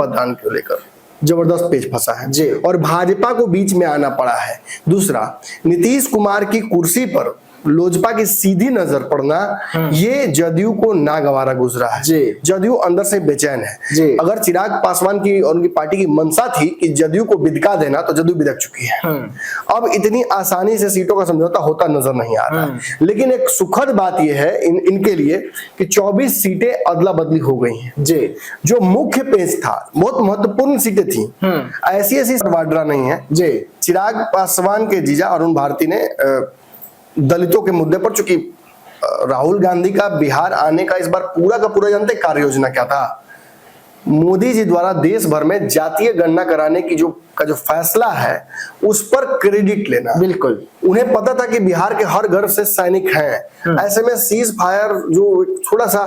मतदान को लेकर जबरदस्त पेच फंसा है जी, और भाजपा को बीच में आना पड़ा है। दूसरा, नीतीश कुमार की कुर्सी पर लोजपा की सीधी नजर पड़ना, ये जदयू को नागवारा गुजरा है जी। जदयू अंदर से बेचैन है जी। अगर चिराग पासवान की और उनकी पार्टी की मंशा थी कि जदयू को बिदका देना, तो जदयू बिदक चुकी है। अब इतनी आसानी से सीटों का समझौता होता नजर नहीं आ रहा है। लेकिन एक सुखद बात यह है इनके लिए कि 24 सीटें अदला बदली हो गई हैं जी। जो मुख्य पेच था, बहुत महत्वपूर्ण सीटें थी, ऐसी ऐसी वाड्रा नहीं है जी। चिराग पासवान के जीजा अरुण भारती ने दलितों के मुद्दे पर, चूंकि राहुल गांधी का बिहार आने का इस बार पूरा का पूरा जानते कार्य योजना क्या था, मोदी जी द्वारा देश भर में जातीय गणना कराने की जो फैसला है, उस पर क्रेडिट लेना। बिल्कुल, उन्हें पता था कि बिहार के हर घर से सैनिक हैं। ऐसे में सीज फायर जो थोड़ा सा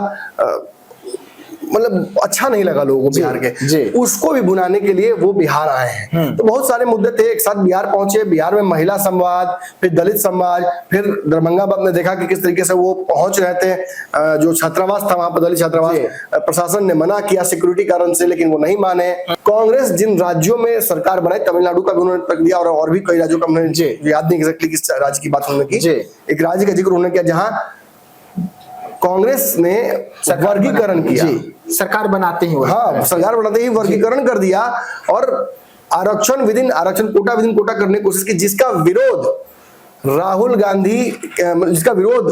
मतलब अच्छा नहीं लगा लोगों को बिहार के, उसको भी बुनाने के लिए वो बिहार आए हैं। तो बहुत सारे मुद्दे थे, एक साथ बिहार पहुंचे। बिहार में महिला संवाद, फिर दलित समाज, फिर दरभंगा में देखा कि किस तरीके से वो पहुंच रहे थे। जो छात्रावास था वहां पर, दलित छात्रावास, प्रशासन ने मना किया सिक्योरिटी कारण से, लेकिन वो नहीं माने। कांग्रेस जिन राज्यों में सरकार बनाई, तमिलनाडु का भी उन्होंने तक दिया, और भी कई राज्यों का उन्होंने, याद नहीं एग्जैक्टली किस राज्य की बात उन्होंने की, एक राज्य का जिक्र उन्होंने किया जहां कांग्रेस ने वर्गीकरण किया, सरकार बनाते ही, हाँ, सरकार बनाते ही वर्गीकरण कर दिया, और आरक्षण विदिन आरक्षण, कोटा विदिन कोटा करने की कोशिश की, जिसका विरोध राहुल गांधी, जिसका विरोध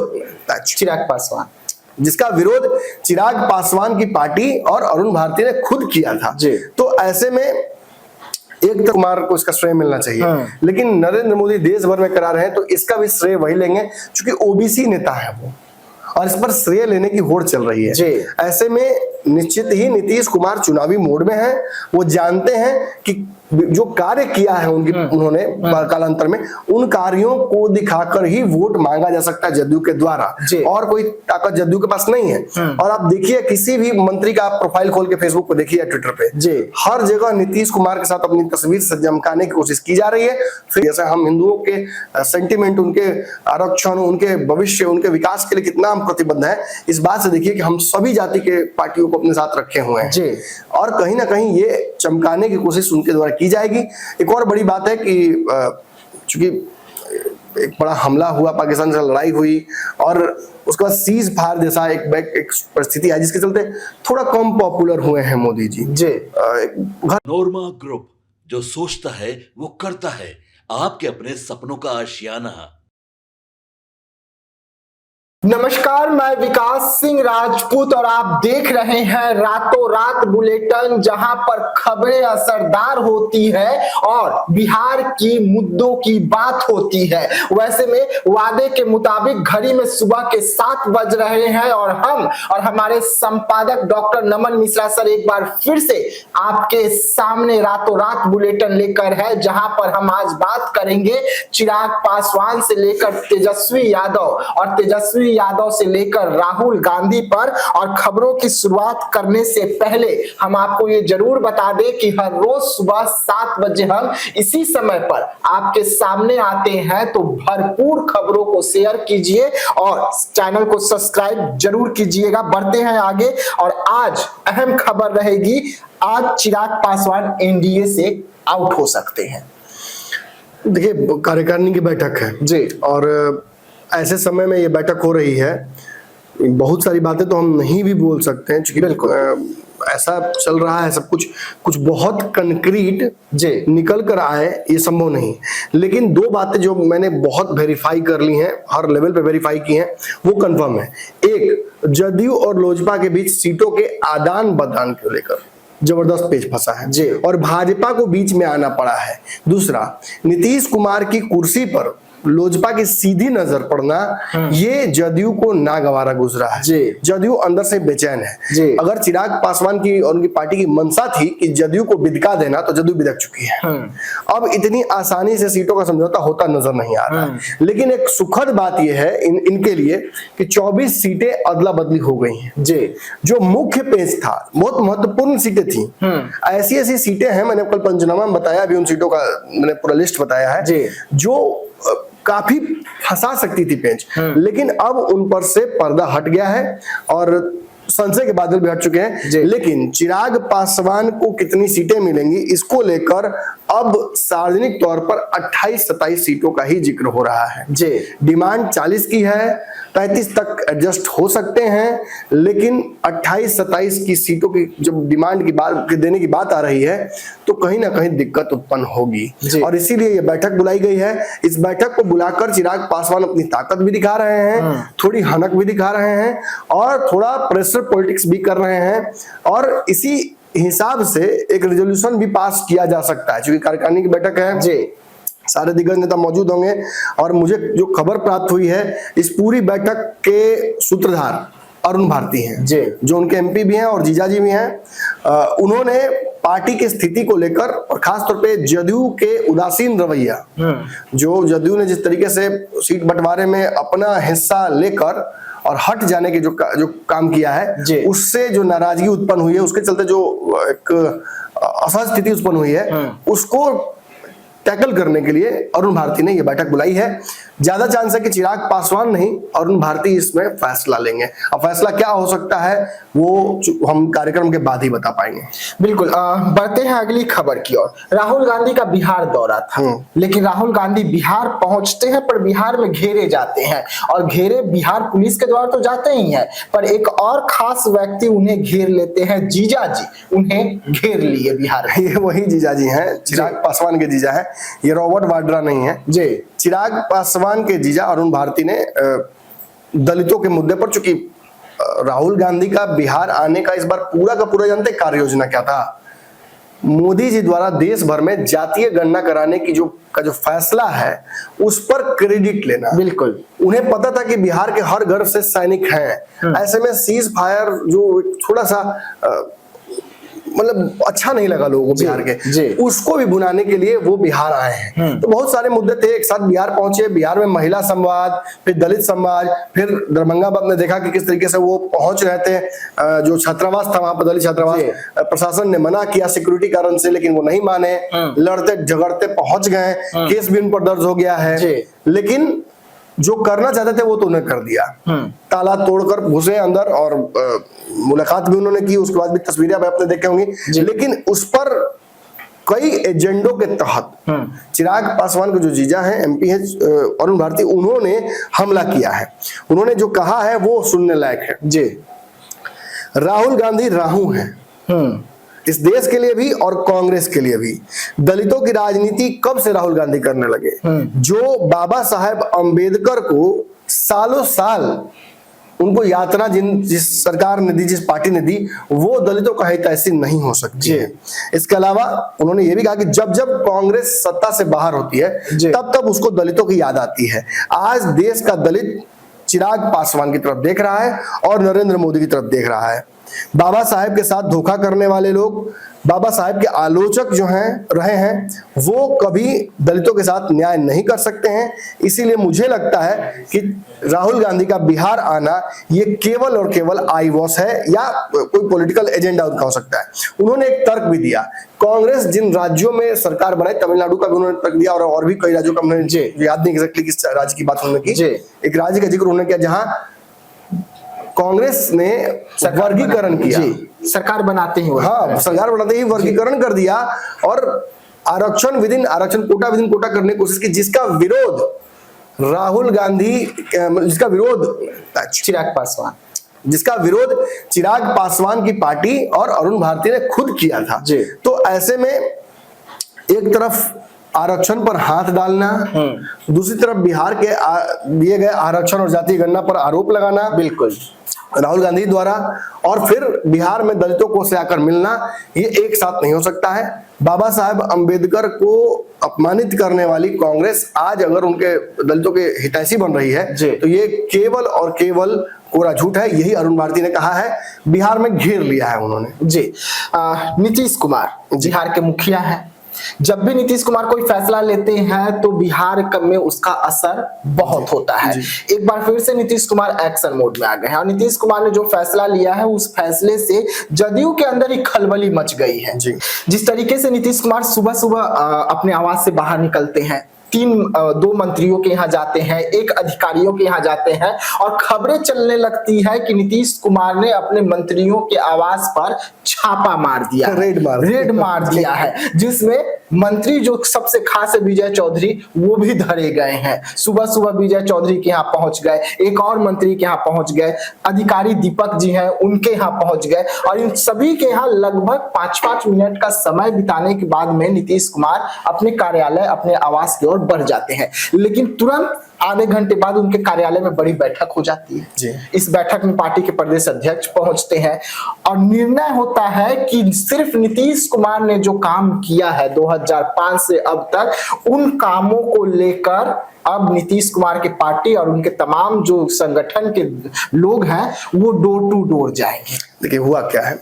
जिसका विरोध चिराग पासवान की पार्टी और अरुण भारती ने खुद किया था। तो ऐसे में एक तो कुमार को इसका श्रेय मिलना चाहिए, लेकिन नरेंद्र मोदी देश भर में करा रहे हैं, तो इसका भी श्रेय वही लेंगे, क्योंकि ओबीसी नेता है वो, और इस पर श्रेय लेने की होड़ चल रही है। ऐसे में निश्चित ही नीतीश कुमार चुनावी मोड में हैं। वो जानते हैं कि जो कार्य किया है उन्होंने कालांतर में, उन कार्यों को दिखाकर ही वोट मांगा जा सकता है जदयू के द्वारा, और कोई ताकत जदयू के पास नहीं है। और आप देखिए, किसी भी मंत्री का प्रोफाइल खोल के फेसबुक पे देखिए, ट्विटर पे, हर जगह नीतीश कुमार के साथ अपनी तस्वीर से चमकाने की कोशिश की जा रही है। फिर जैसे हम हिंदुओं के सेंटिमेंट, उनके आरक्षण, उनके भविष्य, उनके विकास के लिए कितना हम प्रतिबद्ध है, इस बात से देखिए कि हम सभी जाति के पार्टियों को अपने साथ रखे हुए हैं, और कहीं ना कहीं ये चमकाने की कोशिश उनके द्वारा की जाएगी। एक और बड़ी बात है कि चूंकि एक बड़ा हमला हुआ, पाकिस्तान से लड़ाई हुई, और उसके बाद सीज फायर जैसा एक परिस्थिति है, जिसके चलते थोड़ा कम पॉपुलर हुए हैं मोदी जी। नोरमा ग्रुप, जो सोचता है वो करता है, आपके अपने सपनों का आशियाना। नमस्कार, मैं विकास सिंह राजपूत और आप देख रहे हैं रातों रात बुलेटिन, जहां पर खबरें असरदार होती है और बिहार की मुद्दों की बात होती है। वैसे में वादे के मुताबिक घड़ी में सुबह के 7 बज रहे हैं, और हम और हमारे संपादक डॉक्टर नमन मिश्रा सर एक बार फिर से आपके सामने रातों रात बुलेटिन लेकर है, जहां पर हम आज बात करेंगे चिराग पासवान से लेकर तेजस्वी यादव, और तेजस्वी यादव से लेकर राहुल गांधी पर। और खबरों की शुरुआत करने से पहले हम आपको ये जरूर बता दें कि हर रोज सुबह 7 बजे हम इसी समय पर आपके सामने आते हैं, तो भरपूर खबरों को शेयर कीजिए और चैनल को सब्सक्राइब जरूर कीजिएगा। बढ़ते हैं आगे, और आज अहम खबर रहेगी, आज चिराग पासवान एनडीए से आउट हो सकते हैं। देखिए, कार्यकारिणी की बैठक है जी, और ऐसे समय में ये बैठक हो रही है, बहुत सारी बातें तो हम नहीं भी बोल सकते हैं, क्योंकि ऐसा चल रहा है सब कुछ बहुत कंक्रीट निकल कर आए, ये संभव नहीं। लेकिन 2 बातें जो मैंने बहुत वेरीफाई कर ली हैं, हर लेवल पे वेरीफाई की हैं, वो कंफर्म है। एक, जदयू और लोजपा के बीच सीटों के आदान प्रदान को लेकर जबरदस्त पेच फंसा है जी, और भाजपा को बीच में आना पड़ा है। दूसरा, नीतीश कुमार की कुर्सी पर लोजपा की सीधी नजर पड़ना, ये जदयू को नागवारा गुजरा है जी। जदयू अंदर से बेचैन है। अगर चिराग पासवान की और उनकी पार्टी की मंशा थी कि जदयू को बिदका देना, तो जदयू बिदक चुकी है। अब इतनी आसानी से सीटों का समझौता होता नजर नहीं आ रहा है। लेकिन एक सुखद बात यह है इनके लिए कि 24 सीटें अदला बदली हो गई हैं जी। जो मुख्य पेच था, बहुत महत्वपूर्ण सीटें थी, ऐसी ऐसी सीटें हैं, मैंने कल पंचनामा में बताया, अभी उन सीटों का मैंने पूरा लिस्ट बताया है, जो काफी फंसा सकती थी पेंच, लेकिन अब उन पर से पर्दा हट गया है, और संशय के बादल भी हट चुके हैं। लेकिन चिराग पासवान को कितनी सीटें मिलेंगी इसको लेकर अब सार्वजनिक तौर पर 28-27 सीटों का ही जिक्र हो रहा है। डिमांड 40 की है, 35 तक एडजस्ट हो सकते हैं, लेकिन 28-27 की सीटों की जब डिमांड की बात देने की बात आ रही है तो कहीं ना कहीं दिक्कत उत्पन्न होगी और इसीलिए ये बैठक बुलाई गई है। इस बैठक को बुलाकर चिराग पासवान अपनी ताकत भी दिखा रहे हैं, थोड़ी हनक भी दिखा रहे हैं और थोड़ा प्रेशर पॉलिटिक्स भी कर रहे हैं और इसी हिसाब से एक रेजोल्यूशन भी पास किया जा सकता है। क्योंकि कार्यकारिणी की बैठक है, सारे दिग्गज नेता मौजूद होंगे और मुझे जो खबर प्राप्त हुई है इस पूरी बैठक के सूत्रधार अरुण भारती हैं, जो उनके एमपी भी हैं और जीजाजी भी हैं। उन्होंने पार्टी की स्थिति को लेकर और खासतौर पे जदयू के उदासीन रवैया, जो जदयू ने जिस तरीके से सीट बंटवारे में अपना हिस्सा लेकर और हट जाने के जो काम किया है, उससे जो नाराजगी उत्पन्न हुई है, उसके चलते जो एक असहज स्थिति उत्पन्न हुई है, उसको टैकल करने के लिए अरुण भारती ने यह बैठक बुलाई है। ज्यादा चांस है कि चिराग पासवान नहीं, अरुण भारती इसमें फैसला लेंगे। अब फैसला क्या हो सकता है वो हम कार्यक्रम के बाद ही बता पाएंगे। बिल्कुल। बढ़ते हैं अगली खबर की ओर। राहुल गांधी का बिहार दौरा था, लेकिन राहुल गांधी बिहार पहुंचते हैं पर बिहार में घेरे जाते हैं और घेरे बिहार पुलिस के द्वारा तो जाते ही हैं, पर एक और खास व्यक्ति उन्हें घेर लेते हैं। जीजाजी उन्हें घेर लिए बिहार। ये वही जीजाजी हैं, चिराग पासवान के जीजा है, ये रॉबर्ट वाड्रा नहीं है। चिराग पासवान के जीजा अरुण भारती ने दलितों के मुद्दे पर, चूंकि राहुल गांधी का बिहार आने का इस बार पूरा का पूरा जानते कार्य योजना क्या था, मोदी जी द्वारा देश भर में जातीय गणना कराने की जो फैसला है उस पर क्रेडिट लेना। बिल्कुल, उन्हें पता था कि बिहार के हर घर से सैनिक हैं, ऐसे में सीज फायर जो थोड़ा सा मतलब अच्छा नहीं लगा लोगों को बिहार के, उसको भी बुनाने के लिए वो बिहार आए हैं। तो बहुत सारे मुद्दे थे, एक साथ बिहार पहुंचे। बिहार में महिला संवाद, फिर दलित समाज, फिर दरभंगा में आपने देखा कि किस तरीके से वो पहुंच रहे थे। जो छात्रावास था वहां पर दलित छात्रावास, प्रशासन ने मना किया सिक्योरिटी कारण से, लेकिन वो नहीं माने, लड़ते झगड़ते पहुंच गए, केस भी उन पर दर्ज हो गया है। लेकिन जो करना चाहते थे वो तो उन्हें कर दिया, ताला तोड़कर घुसे अंदर और मुलाकात भी उन्होंने की। उसके बाद भी तस्वीरें आपने देखे होंगी, लेकिन उस पर कई एजेंडों के तहत चिराग पासवान के जो जीजा हैं, एमपी है अरुण भारती, उन्होंने हमला किया है। उन्होंने जो कहा है वो सुनने लायक है। राहुल गांधी राहू हैं इस देश के लिए भी और कांग्रेस के लिए भी। दलितों की राजनीति कब से राहुल गांधी करने लगे? जो बाबा साहेब अंबेडकर को सालों साल उनको यातना जिस सरकार ने दी, जिस पार्टी ने दी, वो दलितों का हितैषी नहीं हो सकती है। इसके अलावा उन्होंने ये भी कहा कि जब जब कांग्रेस सत्ता से बाहर होती है तब तब उसको दलितों की याद आती है। आज देश का दलित चिराग पासवान की तरफ देख रहा है और नरेंद्र मोदी की तरफ देख रहा है। बाबा साहेब के साथ धोखा करने वाले लोग, बाबा साहेब के आलोचक जो हैं रहे हैं, वो कभी दलितों के साथ न्याय नहीं कर सकते हैं। इसीलिए मुझे लगता है कि राहुल गांधी का बिहार आना ये केवल और केवल आई वॉश है या कोई पॉलिटिकल एजेंडा उनका हो सकता है। उन्होंने एक तर्क भी दिया, कांग्रेस जिन राज्यों में सरकार बनाई, तमिलनाडु का भी उन्होंने तर्क दिया और भी कई राज्यों का उन्होंने, याद नहीं एग्जैक्टली किस राज्य की बात उन्होंने की, एक राज्य का जिक्र उन्होंने किया जहां कांग्रेस ने वर्गीकरण किया, सरकार बनाते ही, हाँ सरकार बनाते ही वर्गीकरण कर दिया और आरक्षण विदिन आरक्षण, कोटा विदिन कोटा करने की कोशिश की, जिसका विरोध राहुल गांधी, जिसका विरोध चिराग पासवान की पार्टी और अरुण भारती ने खुद किया था। तो ऐसे में एक तरफ आरक्षण पर हाथ डालना, दूसरी तरफ बिहार के दिए गए आरक्षण और जातीय गणना पर आरोप लगाना, बिल्कुल राहुल गांधी द्वारा, और फिर बिहार में दलितों को से आकर मिलना, ये एक साथ नहीं हो सकता है। बाबा साहेब अंबेडकर को अपमानित करने वाली कांग्रेस आज अगर उनके दलितों के हितैषी बन रही है तो ये केवल और केवल कोरा झूठ है। यही अरुण भारती ने कहा है, बिहार में घेर लिया है उन्होंने। नीतीश कुमार बिहार के मुखिया हैं। जब भी नीतीश कुमार कोई फैसला लेते हैं तो बिहार में उसका असर बहुत होता है। एक बार फिर से नीतीश कुमार एक्शन मोड में आ गए हैं और नीतीश कुमार ने जो फैसला लिया है उस फैसले से जदयू के अंदर ही खलबली मच गई है। जिस तरीके से नीतीश कुमार सुबह सुबह अपने आवास से बाहर निकलते हैं, दो मंत्रियों के यहाँ जाते हैं, एक अधिकारियों के यहाँ जाते हैं और खबरें चलने लगती है कि नीतीश कुमार ने अपने मंत्रियों के आवास पर छापा मार दिया, रेड मार दिया है, जिसमें मंत्री जो सबसे खास है विजय चौधरी वो भी धरे गए हैं। सुबह सुबह विजय चौधरी के यहाँ पहुंच गए, एक और मंत्री के यहाँ पहुंच गए, अधिकारी दीपक जी हैं उनके यहाँ पहुंच गए और इन सभी के यहाँ लगभग 5-5 मिनट का समय बिताने के बाद में नीतीश कुमार अपने कार्यालय, अपने आवास की ओर बढ़ जाते हैं। लेकिन तुरंत आधे घंटे बाद उनके कार्यालय में बड़ी बैठक हो जाती है जी। इस बैठक में पार्टी के प्रदेश अध्यक्ष पहुंचते हैं और निर्णय होता है कि सिर्फ नीतीश कुमार ने जो काम किया है 2005 से अब तक, उन कामों को लेकर अब नीतीश कुमार की पार्टी और उनके तमाम जो संगठन के लोग हैं वो डोर टू डोर जाएंगे। देखिए हुआ क्या है,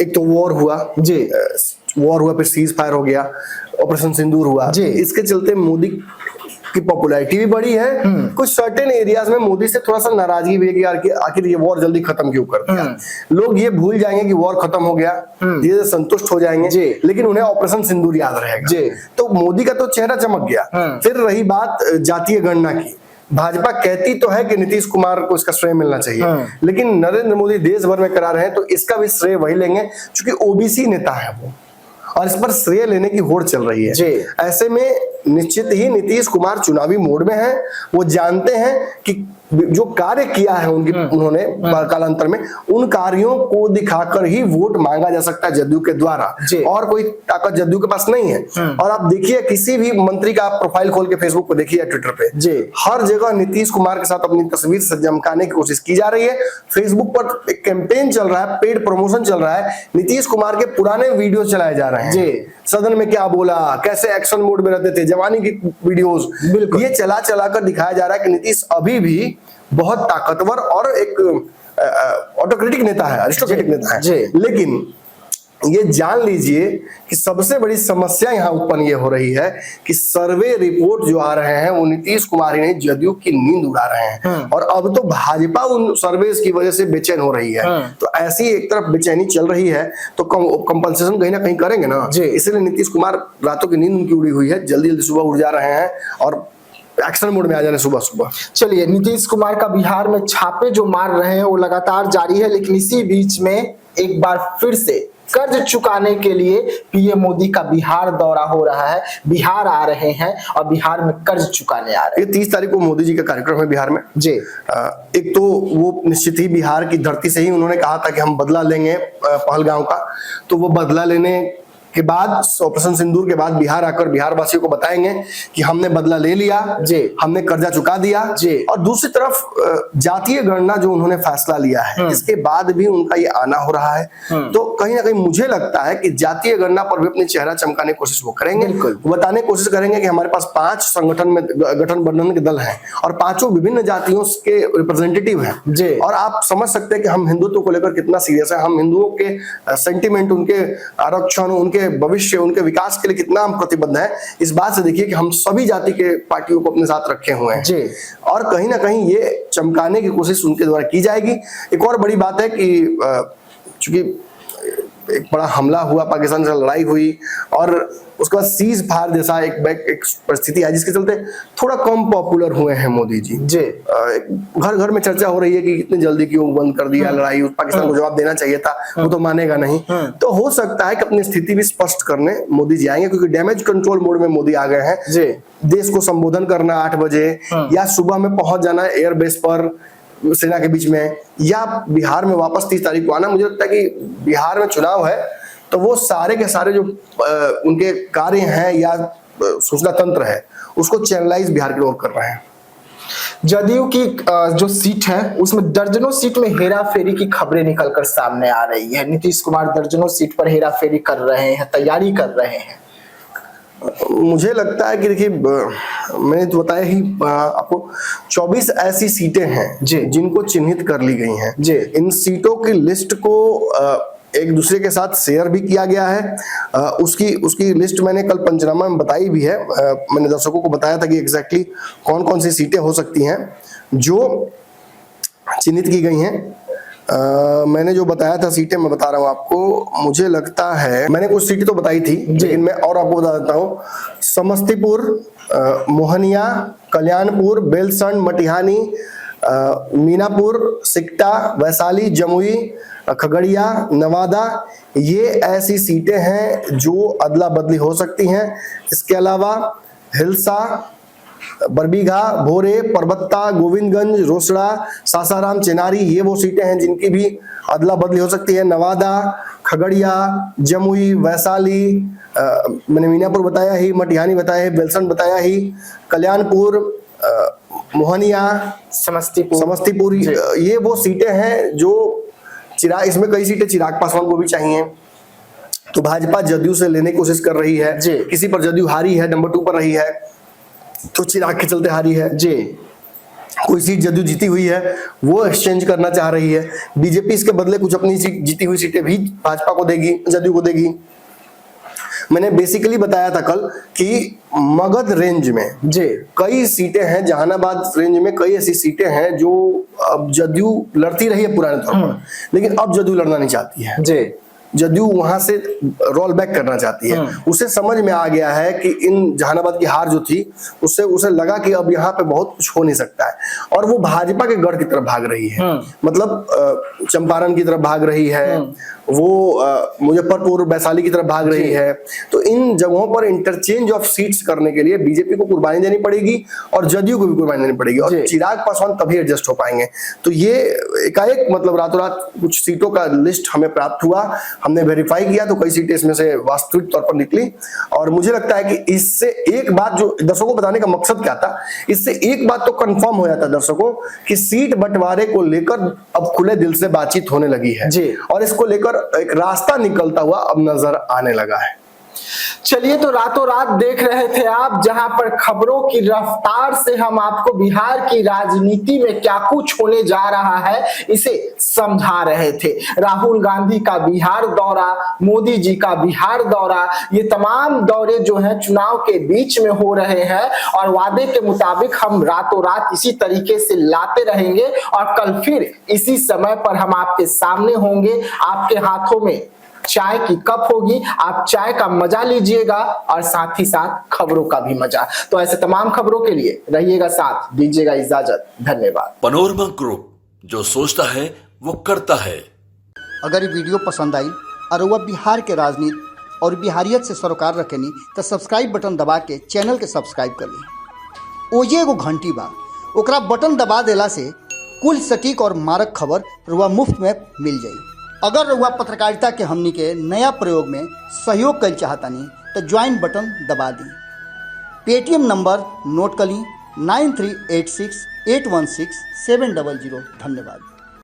एक तो वॉर हुआ जी, वॉर हुआ, फिर सीज फायर हो गया, ऑपरेशन सिंदूर हुआ जी। इसके चलते मोदी की पॉपुलैरिटी भी बढ़ी है। कुछ सर्टेन एरियाज में मोदी से थोड़ा सा नाराजगी भी है कि यार आखिर ये वॉर जल्दी खत्म क्यों कर दिया। लोग ये भूल जाएंगे कि वॉर खत्म हो गया, धीरे संतुष्ट हो जाएंगे, लेकिन उन्हें ऑपरेशन सिंदूर याद रहेगा। तो मोदी का तो चेहरा चमक गया। फिर रही बात जातीय गणना की, भाजपा कहती तो है कि नीतीश कुमार को इसका श्रेय मिलना चाहिए, लेकिन नरेंद्र मोदी देश भर में करा रहे हैं तो इसका भी श्रेय वही लेंगे क्योंकि ओबीसी नेता है वो, और इस पर श्रेय लेने की होड़ चल रही है। ऐसे में निश्चित ही नीतीश कुमार चुनावी मोड में है। वो जानते हैं कि जो कार्य किया है उन्होंने कालांतर में, उन कार्यों को दिखाकर ही वोट मांगा जा सकता है जदयू के द्वारा, और कोई ताकत जदयू के पास नहीं है। और आप देखिए किसी भी मंत्री का प्रोफाइल खोल के फेसबुक पर देखिए, ट्विटर पे हर जगह नीतीश कुमार के साथ अपनी तस्वीर से चमकाने की कोशिश की जा रही है। फेसबुक पर एक कैंपेन चल रहा है, पेड प्रमोशन चल रहा है, नीतीश कुमार के पुराने वीडियो चलाए जा रहे हैं। सदन में क्या बोला, कैसे एक्शन मोड में रहते थे, जवानी की वीडियोस, ये चला चला कर दिखाया जा रहा है कि नीतीश अभी भी बहुत ताकतवर और एक ऑटोक्रेटिक नेता है, अरिस्टोक्रेटिक नेता है। लेकिन ये जान लीजिए कि सबसे बड़ी समस्या यहाँ उत्पन्न ये हो रही है कि सर्वे रिपोर्ट जो आ रहे हैं वो नीतीश कुमार ही नहीं जदयू की नींद उड़ा रहे हैं, और अब तो भाजपा उन सर्वे की वजह से बेचैन हो रही है। तो ऐसी एक तरफ बेचैनी चल रही है तो कंपनसेशन कहीं ना कहीं करेंगे ना, इसलिए नीतीश कुमार रातों की नींद उनकी उड़ी हुई है, जल्दी जल्दी सुबह उठ जा रहे हैं और एक्शन मोड में आ जा रहे सुबह सुबह। चलिए, नीतीश कुमार का बिहार में छापे जो मार रहे हैं वो लगातार जारी है, लेकिन इसी बीच में एक बार फिर से कर्ज चुकाने के लिए पीएम मोदी का बिहार दौरा हो रहा है। बिहार आ रहे हैं और बिहार में कर्ज चुकाने आ रहे हैं। 30 तारीख को मोदी जी का कार्यक्रम है बिहार में जी। एक तो वो निश्चित ही बिहार की धरती से ही उन्होंने कहा था कि हम बदला लेंगे पहलगांव का, तो वो बदला लेने के बाद ऑपरेशन सिंदूर के बाद बिहार आकर बिहार वासियों को बताएंगे कि हमने बदला ले लिया जी, हमने कर्जा चुका दिया जी। और दूसरी तरफ जातीय गणना जो उन्होंने फैसला लिया है, इसके बाद भी उनका ये आना हो रहा है, तो कहीं ना कहीं मुझे लगता है कि जातीय गणना पर भी अपनी चेहरा चमकाने की कोशिश वो करेंगे, बताने की कोशिश करेंगे कि हमारे पास 5 संगठन में गठन बंधन के दल हैं और 5 विभिन्न जातियों के रिप्रेजेंटेटिव हैं, और आप समझ सकते हैं कि हम हिंदुत्व को लेकर कितना सीरियस है, हम हिंदुओं के सेंटिमेंट, उनके आरक्षण, उनके भविष्य, उनके विकास के लिए कितना हम प्रतिबद्ध हैं। इस बात से देखिए कि हम सभी जाति के पार्टियों को अपने साथ रखे हुए हैं जी। और कहीं ना कहीं ये चमकाने की कोशिश उनके द्वारा की जाएगी। एक और बड़ी बात है कि चूंकि एक बड़ा हमला हुआ, पाकिस्तान से लड़ाई हुई और उसके बाद सीज फायर जैसा एक परिस्थिति आई, जिसके चलते थोड़ा कम पॉपुलर हुए हैं मोदी जी जी। घर घर में चर्चा हो रही है कि इतनी जल्दी क्यों बंद कर दिया लड़ाई, पाकिस्तान को जवाब देना चाहिए था, वो तो मानेगा नहीं। तो हो सकता है कि अपनी स्थिति भी स्पष्ट करने मोदी जी आएंगे, क्योंकि डैमेज कंट्रोल मोड में मोदी आ गए हैं जी। देश को संबोधन करना 8 बजे या सुबह में पहुंच जाना एयरबेस पर सेना के बीच में, या बिहार में वापस 30 तारीख को आना। मुझे लगता है कि बिहार में चुनाव है तो वो सारे के सारे जो उनके कार्य हैं या सूचना तंत्र है उसको चैनलाइज बिहार की ओर कर रहे हैं। जदयू की जो सीट है उसमें दर्जनों सीट में हेरा फेरी की खबरें निकलकर सामने आ रही है। नीतीश कुमार दर्जनों सीट पर हेरा फेरी कर रहे हैं, तैयारी कर रहे हैं। मुझे लगता है कि देखिए, मैंने तो बताया ही आपको, 24 ऐसी सीटें हैं जिनको चिन्हित कर ली गई हैं जी। इन सीटों की लिस्ट को एक दूसरे के साथ शेयर भी किया गया है। उसकी लिस्ट मैंने कल पंचनामा में बताई भी है। मैंने दर्शकों को बताया था कि एग्जैक्टली कौन कौन सी सीटें हो सकती हैं जो चिन्हित की गई हैं। मैंने जो बताया था सीटें मैं बता रहा हूँ आपको। मुझे लगता है मैंने कुछ सीटें तो बताई थी, लेकिन मैं और आपको बता देता हूँ। समस्तीपुर, मोहनिया, कल्याणपुर, बेलसंड, मटिहानी, मीनापुर, सिकटा, वैशाली, जमुई, खगड़िया, नवादा, ये ऐसी सीटें हैं जो अदला बदली हो सकती हैं। इसके अलावा हिलसा, बरबीघा, भोरे, परबत्ता, गोविंदगंज, रोसड़ा, सासाराम, चेनारी, ये वो सीटें हैं जिनकी भी अदला बदली हो सकती है। नवादा, खगड़िया, जमुई, वैशाली, मैंने मीनापुर बताया ही, मटिहानी बताया ही, बेलसंड बताया ही, कल्याणपुर, मोहनिया, समस्तीपुर, ये वो सीटें हैं जो चिराग, इसमें कई सीटें चिराग पासवान को भी चाहिए, तो भाजपा जदयू से लेने की कोशिश कर रही है। किसी पर जदयू हारी है, नंबर 2 पर रही है, तो चिराग के चलते हारी है जी। कोई सीट जदयू जीती हुई है, वो एक्सचेंज करना चाह रही है। बीजेपी इसके बदले कुछ अपनी सीट, जीती हुई सीटें भी भाजपा को देगी, जदयू को देगी। मैंने बेसिकली बताया था कल कि मगध रेंज में जी कई सीटें हैं, जहानाबाद रेंज में कई ऐसी सीटें हैं जो अब जदयू लड़ती रही है पुराने तौर पर, लेकिन अब जदयू लड़ना नहीं चाहती है जी। जदयू वहां से रोल बैक करना चाहती है। उसे समझ में आ गया है कि इन जहानाबाद की हार जो थी, उससे उसे लगा कि अब यहाँ पे बहुत कुछ हो नहीं सकता है, और वो भाजपा के गढ़ की तरफ भाग रही है। मतलब चंपारण की तरफ भाग रही है, वो मुजफ्फरपुर, वैशाली की तरफ भाग रही है। तो इन जगहों पर इंटरचेंज ऑफ सीट्स करने के लिए बीजेपी को कुर्बानी देनी पड़ेगी और जदयू को भी कुर्बानी देनी पड़ेगी, और चिराग पासवान तभी एडजस्ट हो पाएंगे। तो ये एकाएक मतलब रातों रात कुछ सीटों का लिस्ट हमें प्राप्त हुआ, हमने वेरीफाई किया, तो कई सीटें इसमें से वास्तविक तौर पर निकली। और मुझे लगता है कि इससे एक बात, जो दर्शकों को बताने का मकसद क्या था, इससे एक बात तो कंफर्म हो जाता है दर्शकों कि सीट बंटवारे को लेकर अब खुले दिल से बातचीत होने लगी है जी, और इसको लेकर एक रास्ता निकलता हुआ अब नजर आने लगा है। चलिए, तो रातों रात देख रहे थे आप, जहां पर खबरों की रफ्तार से हम आपको बिहार की राजनीति में क्या कुछ होने जा रहा है इसे समझा रहे थे। राहुल गांधी का बिहार दौरा, मोदी जी का बिहार दौरा, ये तमाम दौरे जो हैं चुनाव के बीच में हो रहे हैं, और वादे के मुताबिक हम रातों रात इसी तरीके से लाते रहेंगे, और कल फिर इसी समय पर हम आपके सामने होंगे। आपके हाथों में चाय की कप होगी, आप चाय का मजा लीजिएगा और साथ ही साथ खबरों का भी मजा। तो ऐसे तमाम खबरों के लिए रहिएगा साथ, दीजिएगा इजाजत, धन्यवाद। पनोरमा ग्रुप, जो सोचता है वो करता है। अगर ये वीडियो पसंद आई और वह बिहार के राजनीति और बिहारियत से सरोकार रखेनी तो सब्सक्राइब बटन दबा के चैनल के सब्सक्राइब कर ली। ओजे एगो घंटी बा, ओकरा बटन दबा देला से कुल सटीक और मारक खबर रुआ मुफ्त में मिल जाई। अगर रुआ पत्रकारिता के हमनी के नया प्रयोग में सहयोग कर चाहतानी तो ज्वाइन बटन दबा दी। पेटीएम नंबर नोट कर ली 9386816700। धन्यवाद।